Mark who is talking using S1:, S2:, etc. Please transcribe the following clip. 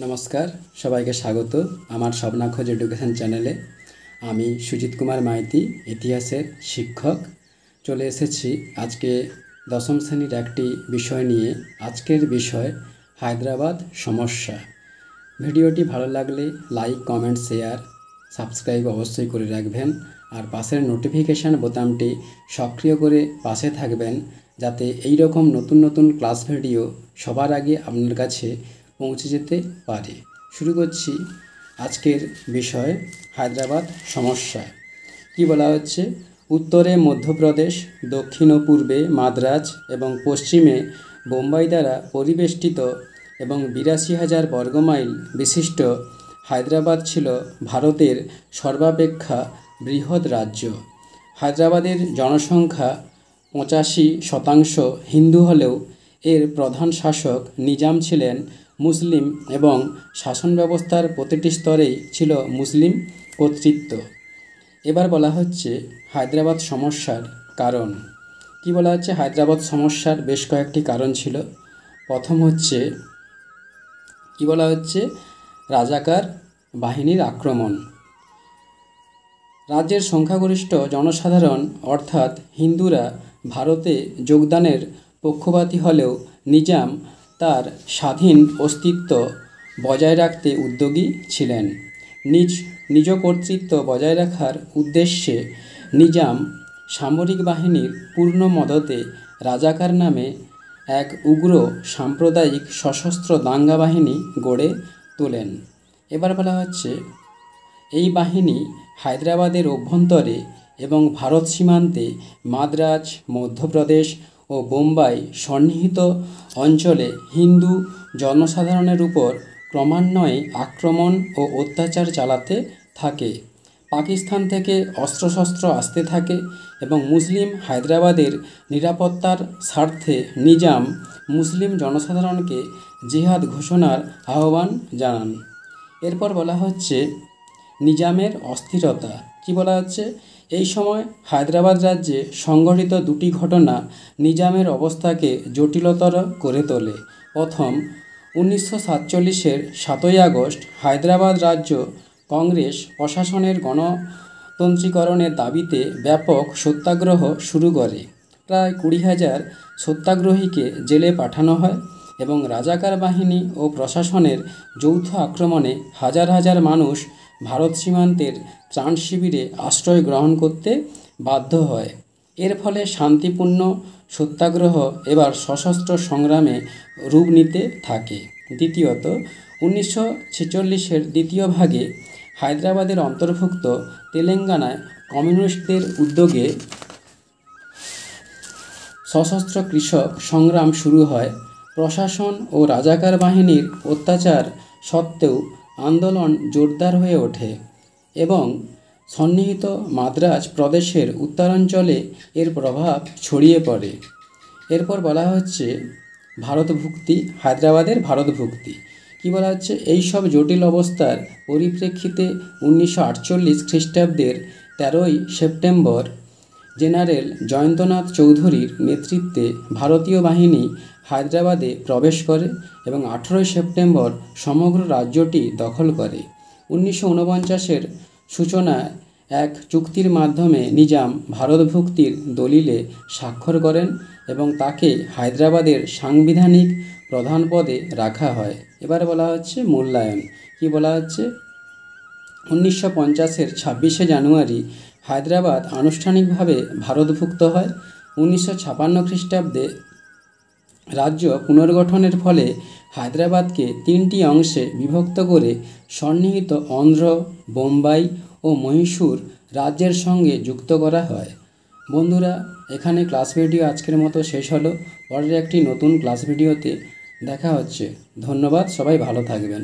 S1: নমস্কার, সবাইকে স্বাগত আমার স্বপ্নাখোঁজ এডুকেশন চ্যানেলে। আমি সুজিত কুমার মাইতি, ইতিহাসের শিক্ষক। চলে এসেছি আজকে দশম শ্রেণীর একটি বিষয় নিয়ে। আজকের বিষয় হায়দ্রাবাদ সমস্যা। ভিডিওটি ভালো লাগলে লাইক, কমেন্ট, শেয়ার, সাবস্ক্রাইব অবশ্যই করে রাখবেন। আর পাশের নোটিফিকেশান বোতামটি সক্রিয় করে পাশে থাকবেন, যাতে এই রকম নতুন নতুন ক্লাস ভিডিও সবার আগে আপনার কাছে পৌঁছে যেতে পারে। শুরু করছি আজকের বিষয় হায়দ্রাবাদ সমস্যা। কি বলা হচ্ছে? উত্তরে মধ্যপ্রদেশ, দক্ষিণ ও পূর্বে মাদ্রাজ এবং পশ্চিমে বোম্বাই দ্বারা পরিবেষ্টিত এবং ৮২,০০০ বর্গমাইল বিশিষ্ট হায়দ্রাবাদ ছিল ভারতের সর্বাপেক্ষা বৃহৎ রাজ্য। হায়দ্রাবাদের জনসংখ্যা ৮৫% হিন্দু হলেও এর প্রধান শাসক নিজাম ছিলেন মুসলিম এবং শাসন ব্যবস্থার প্রতিটি স্তরেই ছিল মুসলিম কর্তৃত্ব। এবার বলা হচ্ছে হায়দ্রাবাদ সমস্যার কারণ। কি বলা হচ্ছে? হায়দ্রাবাদ সমস্যার বেশ কয়েকটি কারণ ছিল। প্রথম হচ্ছে, কি বলা হচ্ছে, রাজাকার বাহিনীর আক্রমণ। রাজ্যের সংখ্যাগরিষ্ঠ জনসাধারণ অর্থাৎ হিন্দুরা ভারতে যোগদানের পক্ষপাতী হলেও নিজাম তার স্বাধীন অস্তিত্ব বজায় রাখতে উদ্যোগী ছিলেন। নিজ কর্তৃত্ব বজায় রাখার উদ্দেশ্যে নিজাম সামরিক বাহিনীর পূর্ণ মদতে রাজাকার নামে এক উগ্র সাম্প্রদায়িক সশস্ত্র দাঙ্গা বাহিনী গড়ে তোলেন। এবার বলা হচ্ছে, এই বাহিনী হায়দ্রাবাদের অভ্যন্তরে এবং ভারত সীমান্তে মাদ্রাজ, মধ্যপ্রদেশ ও বোম্বাই সন্নিহিত অঞ্চলে হিন্দু জনসাধারণের উপর ক্রমান্বয়ে আক্রমণ ও অত্যাচার চালাতে থাকে। পাকিস্তান থেকে অস্ত্রশস্ত্র আসতে থাকে এবং মুসলিম হায়দ্রাবাদের নিরাপত্তার স্বার্থে নিজাম মুসলিম জনসাধারণকে জিহাদ ঘোষণার আহ্বান জানান। এরপর বলা হচ্ছে নিজামের অস্থিরতা। কি বলা হচ্ছে? এই সময় হায়দ্রাবাদ রাজ্যে সংঘটিত দুটি ঘটনা নিজামের অবস্থাকে জটিলতর করে তোলে। প্রথম, 1947-এর 7ই আগস্ট হায়দ্রাবাদ রাজ্য কংগ্রেস প্রশাসনের গণতন্ত্রীকরণের দাবিতে ব্যাপক সত্যাগ্রহ শুরু করে। প্রায় 20,000 সত্যাগ্রহীকে জেলে পাঠানো হয় এবং রাজাকার বাহিনী ও প্রশাসনের যৌথ আক্রমণে হাজার হাজার মানুষ ভারত সীমান্তের ত্রাণ শিবিরে আশ্রয় গ্রহণ করতে বাধ্য হয়। এর ফলে শান্তিপূর্ণ সত্যাগ্রহ এবার সশস্ত্র সংগ্রামে রূপ নিতে থাকে। দ্বিতীয়ত, 1946-এর দ্বিতীয় ভাগে হায়দ্রাবাদের অন্তর্ভুক্ত তেলেঙ্গানায় কমিউনিস্টদের উদ্যোগে সশস্ত্র কৃষক সংগ্রাম শুরু হয়। প্রশাসন ও রাজাকার বাহিনীর অত্যাচার সত্ত্বেও আন্দোলন জোরদার হয়ে ওঠে এবং সন্নিহিত মাদ্রাজ প্রদেশের উত্তরাঞ্চলে এর প্রভাব ছড়িয়ে পড়ে। এরপর বলা হচ্ছে ভারতভুক্তি, হায়দ্রাবাদের ভারতভুক্তি। কি বলা হচ্ছে? এই সব জটিল অবস্থার পরিপ্রেক্ষিতে 1948 খ্রিস্টাব্দের 13ই সেপ্টেম্বর জেনারেল জয়ন্তনাথ চৌধুরীর নেতৃত্বে ভারতীয় বাহিনী হায়দ্রাবাদে প্রবেশ করে এবং 18ই সেপ্টেম্বর সমগ্র রাজ্যটি দখল করে। 1949-এর সূচনায় এক চুক্তির মাধ্যমে নিজাম ভারতভুক্তির দলিলে স্বাক্ষর করেন এবং তাকে হায়দ্রাবাদের সাংবিধানিক প্রধান পদে রাখা হয়। এবার বলা হচ্ছে মূল্যায়ন। কি বলা হচ্ছে? 1950-এর 26শে জানুয়ারি হায়দ্রাবাদ আনুষ্ঠানিকভাবে ভারতভুক্ত হয়। 1956 খ্রিস্টাব্দে রাজ্য পুনর্গঠনের ফলে হায়দ্রাবাদকে 3টি অংশে বিভক্ত করে সন্নিহিত অন্ধ্র, বোম্বাই ও মহীশূর রাজ্যের সঙ্গে যুক্ত করা হয়। বন্ধুরা, এখানে ক্লাস ভিডিও আজকের মতো শেষ হলো। পরের একটি নতুন ক্লাস ভিডিওতে দেখা হচ্ছে। ধন্যবাদ, সবাই ভালো থাকবেন।